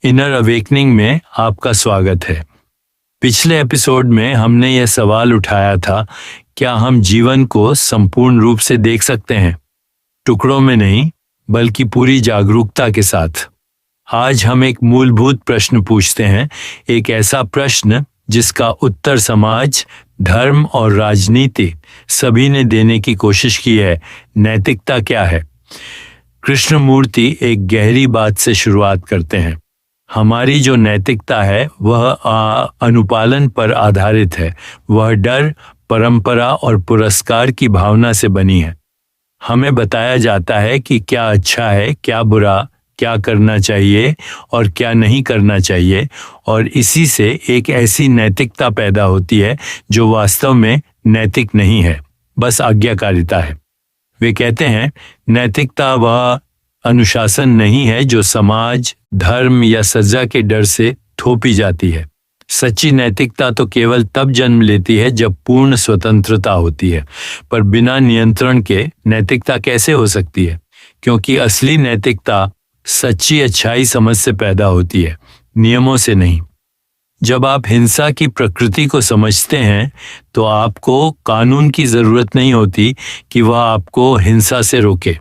Inner awakening में आपका स्वागत है। पिछले एपिसोड में हमने यह सवाल उठाया था, क्या हम जीवन को संपूर्ण रूप से देख सकते हैं? टुकड़ों में नहीं, बल्कि पूरी जागरूकता के साथ। आज हम एक मूलभूत प्रश्न पूछते हैं, एक ऐसा प्रश्न जिसका उत्तर समाज, धर्म और राजनीति सभी ने देने की कोशिश की है। नैतिकता क्या है? कृष्णमूर्ति एक गहरी बात से शुरुआत करते हैं। हमारी जो नैतिकता है वह अनुपालन पर आधारित है। वह डर, परंपरा और पुरस्कार की भावना से बनी है। हमें बताया जाता है कि क्या अच्छा है, क्या बुरा, क्या करना चाहिए और क्या नहीं करना चाहिए, और इसी से एक ऐसी नैतिकता पैदा होती है जो वास्तव में नैतिक नहीं है, बस आज्ञाकारिता है। वे कहते हैं, नैतिकता वह अनुशासन नहीं है जो समाज, धर्म या सजा के डर से थोपी जाती है। सच्ची नैतिकता तो केवल तब जन्म लेती है जब पूर्ण स्वतंत्रता होती है। पर बिना नियंत्रण के नैतिकता कैसे हो सकती है? क्योंकि असली नैतिकता सच्ची अच्छाई समझ से पैदा होती है, नियमों से नहीं। जब आप हिंसा की प्रकृति को समझते हैं तो आपको कानून की जरूरत नहीं होती कि वह आपको हिंसा से रोके।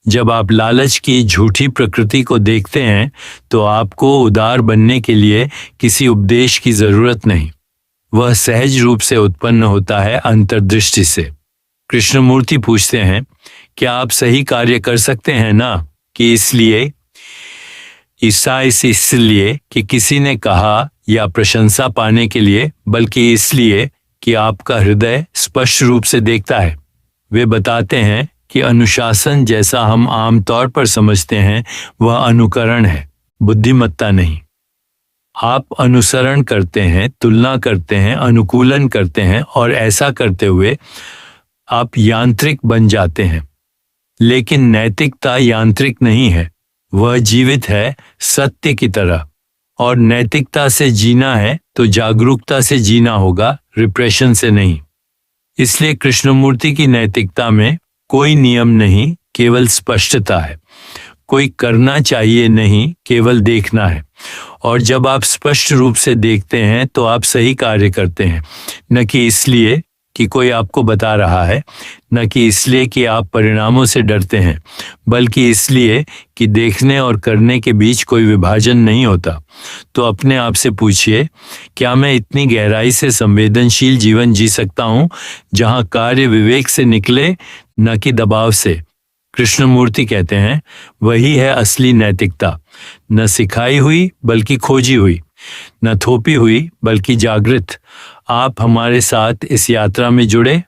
जब आप लालच की झूठी प्रकृति को देखते हैं तो आपको उदार बनने के लिए किसी उपदेश की जरूरत नहीं। वह सहज रूप से उत्पन्न होता है अंतर्दृष्टि से। कृष्णमूर्ति पूछते हैं, क्या आप सही कार्य कर सकते हैं ना कि इसलिए कि किसी ने कहा या प्रशंसा पाने के लिए, बल्कि इसलिए कि आपका हृदय स्पष्ट रूप से देखता है। वे बताते हैं कि अनुशासन जैसा हम आमतौर पर समझते हैं वह अनुकरण है, बुद्धिमत्ता नहीं। आप अनुसरण करते हैं, तुलना करते हैं, अनुकूलन करते हैं, और ऐसा करते हुए आप यांत्रिक बन जाते हैं। लेकिन नैतिकता यांत्रिक नहीं है, वह जीवित है, सत्य की तरह। और नैतिकता से जीना है तो जागरूकता से जीना होगा, रिप्रेशन से नहीं। इसलिए कृष्णमूर्ति की नैतिकता में कोई नियम नहीं, केवल स्पष्टता है। कोई करना चाहिए नहीं, केवल देखना है। और जब आप स्पष्ट रूप से देखते हैं तो आप सही कार्य करते हैं, न कि इसलिए कि कोई आपको बता रहा है, न कि इसलिए कि आप परिणामों से डरते हैं, बल्कि इसलिए कि देखने और करने के बीच कोई विभाजन नहीं होता। तो अपने आप से पूछिए, क्या मैं इतनी गहराई से संवेदनशील जीवन जी सकता हूं जहां कार्य विवेक से निकले, न कि दबाव से? कृष्णमूर्ति कहते हैं, वही है असली नैतिकता। न सिखाई हुई बल्कि खोजी हुई, न थोपी हुई बल्कि जागृत। आप हमारे साथ इस यात्रा में जुड़े,